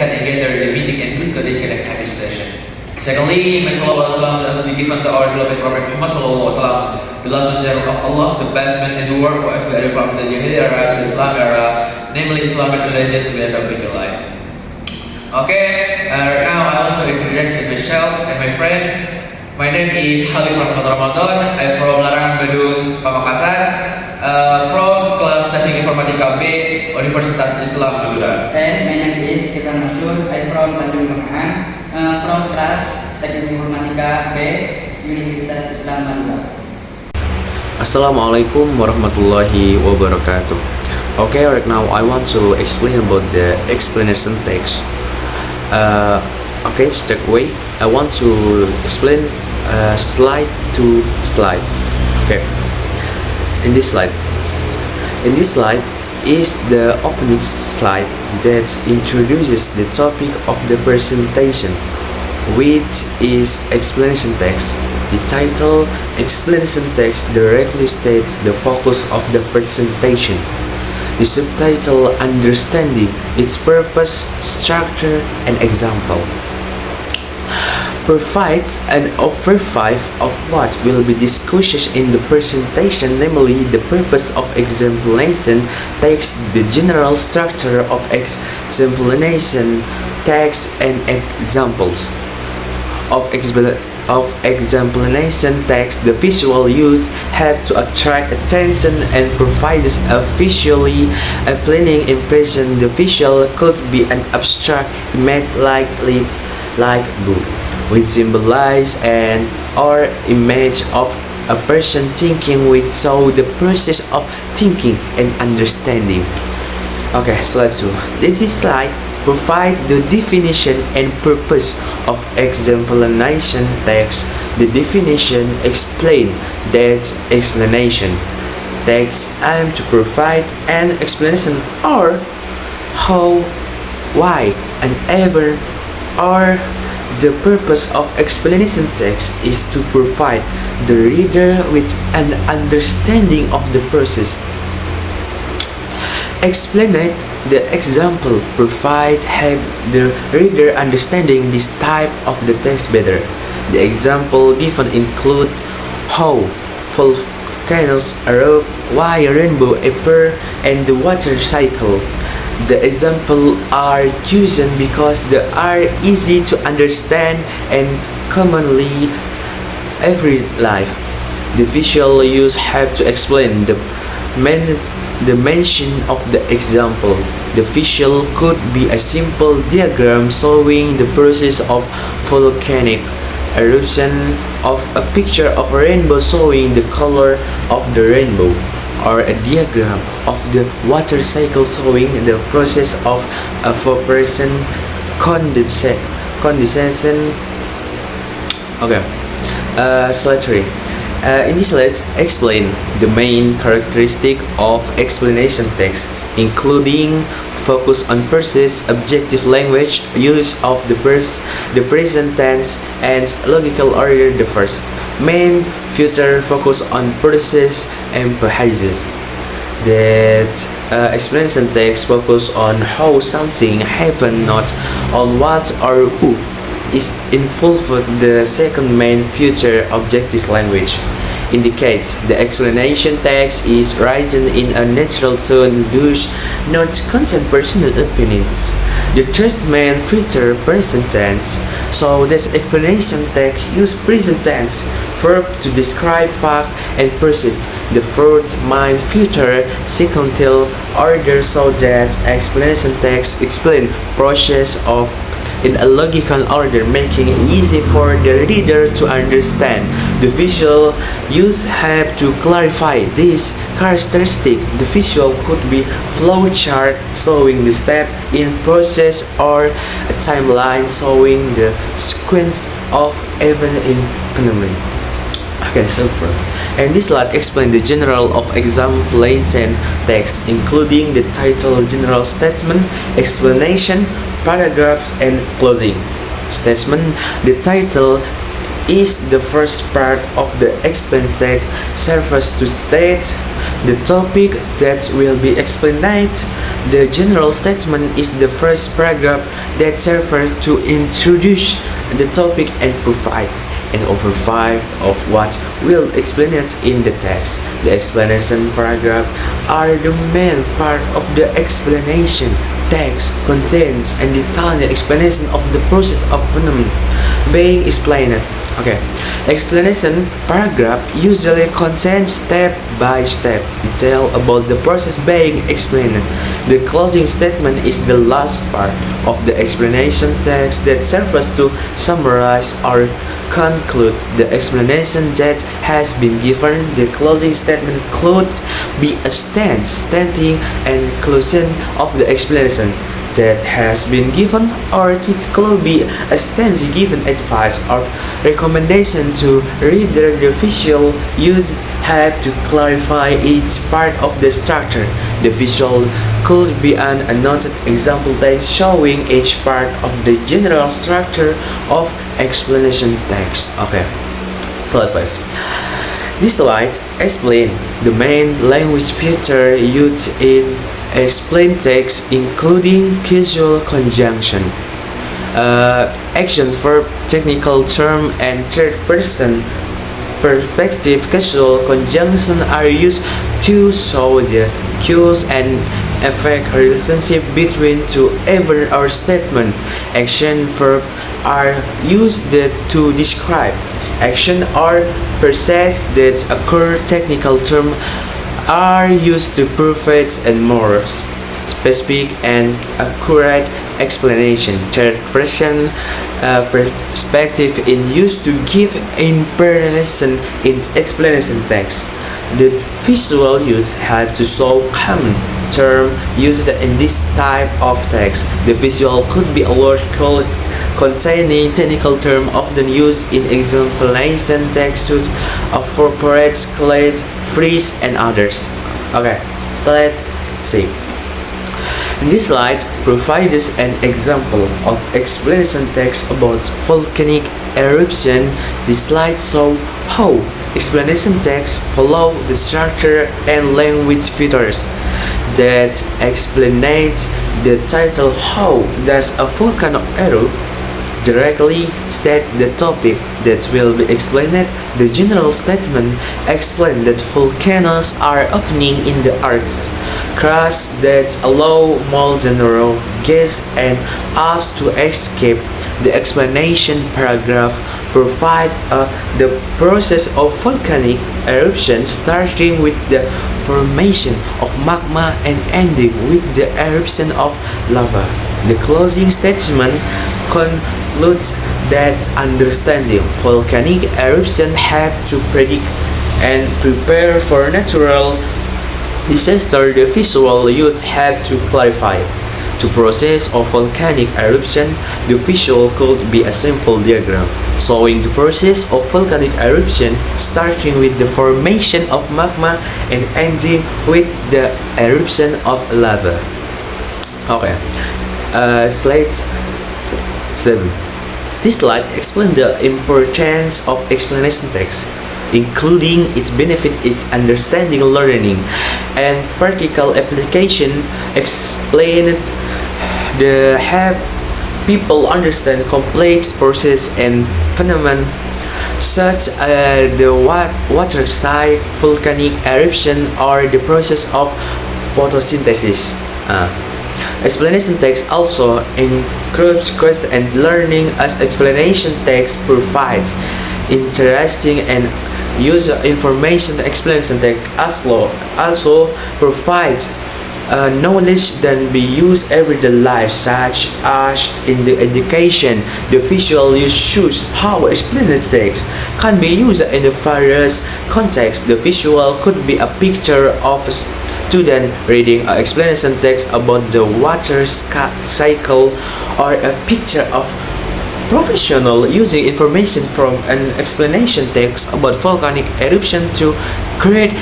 can engage the meeting in good condition and administration. Secondly, may sallallahu alaihi wasallam has been given to our beloved Prophet Muhammad sallallahu alaihi wasallam, the last messenger of Allah, the best man in the world, who has guided from the Jahiliyah era to the Islam era, namely Islamic religion to be a perfect life. Okay, right now I want to introduce myself and my friend. My name is Halif Rahmat Ramadan. I'm from Larangan Badung, Pamekasan, from kelas Teknik Informatika B, Universitas Islam Madura. And my name is Irfan Masyur. I'm from Tanjung Pinang, from kelas Teknik Informatika B, Universitas Islam Madura. Assalamualaikum warahmatullahi wabarakatuh. Okay, right now I want to explain about the explanation text. Okay, straight away I want to explain slide to slide. Okay, in this slide is the opening slide that introduces the topic of the presentation, which is explanation text. The title explanation text directly states the focus of the presentation. The subtitle understanding its purpose, structure, and example provides an overview of what will be discussed in the presentation, namely the purpose of explanation text, the general structure of explanation text, and examples of explanation text. The visual use have to attract attention and provides a visually appealing impression. The visual could be an abstract image like book, which symbolize an or image of a person thinking, which show the process of thinking and understanding. Okay, slide 2. This slide provide the definition and purpose of explanation text. The definition explain that explanation text aim to provide an explanation or how, why, and ever, or the purpose of explanation text is to provide the reader with an understanding of the process. Explain it. The example provide help the reader understanding this type of the text better. The example given include how volcanoes erupt, why a rainbow appear, and the water cycle. The example are chosen because they are easy to understand and commonly every life. The visual use have to explain the mention of the example. The visual could be a simple diagram showing the process of volcanic eruption, of a picture of a rainbow showing the color of the rainbow, or a diagram of the water cycle showing the process of evaporation, condensation. Okay, slide 3. In this slide, explain the main characteristic of explanation text, including focus on process, objective language, use of the present tense, and logical order. The first main feature focus on process emphasizes that explanation text focus on how something happened, not on what or who is involved. The second main feature, objective language, indicates the explanation text is written in a natural tone, thus not contain personal opinions. The third main feature, present tense, so that explanation text use present tense verb to describe fact and proceed. The fourth main feature, sequential order, so that explanation text explain process of in a logical order, making it easy for the reader to understand. The visual use have to clarify this characteristic. The visual could be flow chart showing the step in process, or a timeline showing the sequence of event in phenomenon. Okay, so far. And this slide explains the general of explanation text, including the title, general statement, explanation, paragraphs, and closing statement. The title is the first part of the explanation text, serves to state the topic that will be explained. The general statement is the first paragraph that serves to introduce the topic and provide an overview of what will explain it in the text. The explanation paragraph are the main part of the explanation. Text contains a detailed explanation of the process of phenomenon being explained. Okay, explanation paragraph usually contains step-by-step detail about the process being explained. The closing statement is the last part of the explanation text that serves to summarize or conclude the explanation that has been given. The closing statement could be a stating and conclusion of the explanation that has been given, or it could be a stance given advice or recommendation to reader. The visual used have to clarify each part of the structure. The visual could be an announced example text showing each part of the general structure of explanation text. Okay, slide first. This slide explains the main language feature used in explain text, including causal conjunction, action verb, technical term, and third person perspective. Causal conjunction are used to show the cause and effect relationship between two events or statement. Action verb are used to describe action or process that occur. Technical term are used to provide a more specific and accurate explanation. Third person perspective is used to give information in explanation text. The visual use have to show common term used in this type of text. The visual could be a word called containing technical term often used in explanation text such as corporate, clade, freeze, and others. Okay, slide C. This slide provides an example of explanation text about volcanic eruption. This slide shows how explanation text follow the structure and language features that explain the title. How does a volcano erupt? Directly state the topic that will be explained. The general statement explains that volcanoes are opening in the earth's crust that allow molten rock, gas, and ash to escape. The explanation paragraph provides the process of volcanic eruption, starting with the formation of magma and ending with the eruption of lava. The closing statement concludes that understanding volcanic eruption have to predict and prepare for natural disaster. The visual use have to clarify the process of volcanic eruption. The visual could be a simple diagram showing the process of volcanic eruption, starting with the formation of magma and ending with the eruption of lava. Okay, slide 7. This slide explains the importance of explanation text, including its benefit is understanding, learning, and practical application. Explain the help people understand complex process and phenomena such as the water cycle, volcanic eruption, or the process of photosynthesis. Explanation text also includes question and learning, as explanation text provides interesting and user information. Explanation text also provides knowledge that be used everyday life, such as in the education. The visual use shows how explanation text can be used in the various contexts. The visual could be a picture of student reading an explanation text about the water cycle, or a picture of professional using information from an explanation text about volcanic eruption to create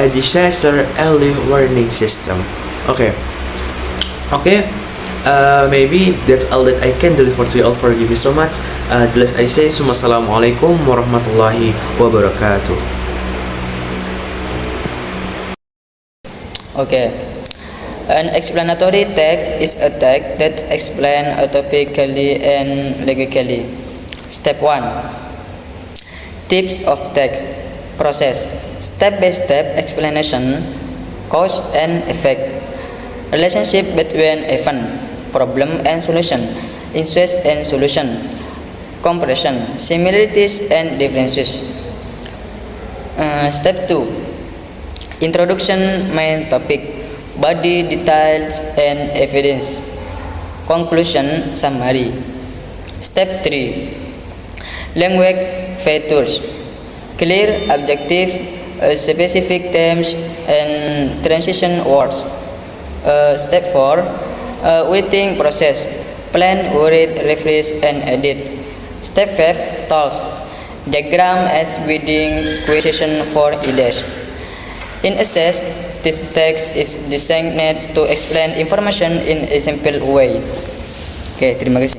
a disaster early warning system. Okay, maybe that's all that I can deliver to you all. Forgive me so much. As I say, Assalamualaikum warahmatullahi wabarakatuh. Okay. An explanatory text is a text that explains a topic clearly and logically. Step 1. Tips of text process. Step-by-step explanation, cause and effect, relationship between event, problem and solution, issues and solution, comparison, similarities and differences. Step 2. Introduction, main topic, body, details and evidence, conclusion, summary. Step 3. Language features, clear, objective, specific terms and transition words. Step 4. Writing process, plan, read, refresh and edit. Step 5. Tools, diagram as reading question for ideas. In essence, this text is designed to explain information in a simple way. Oke, terima kasih.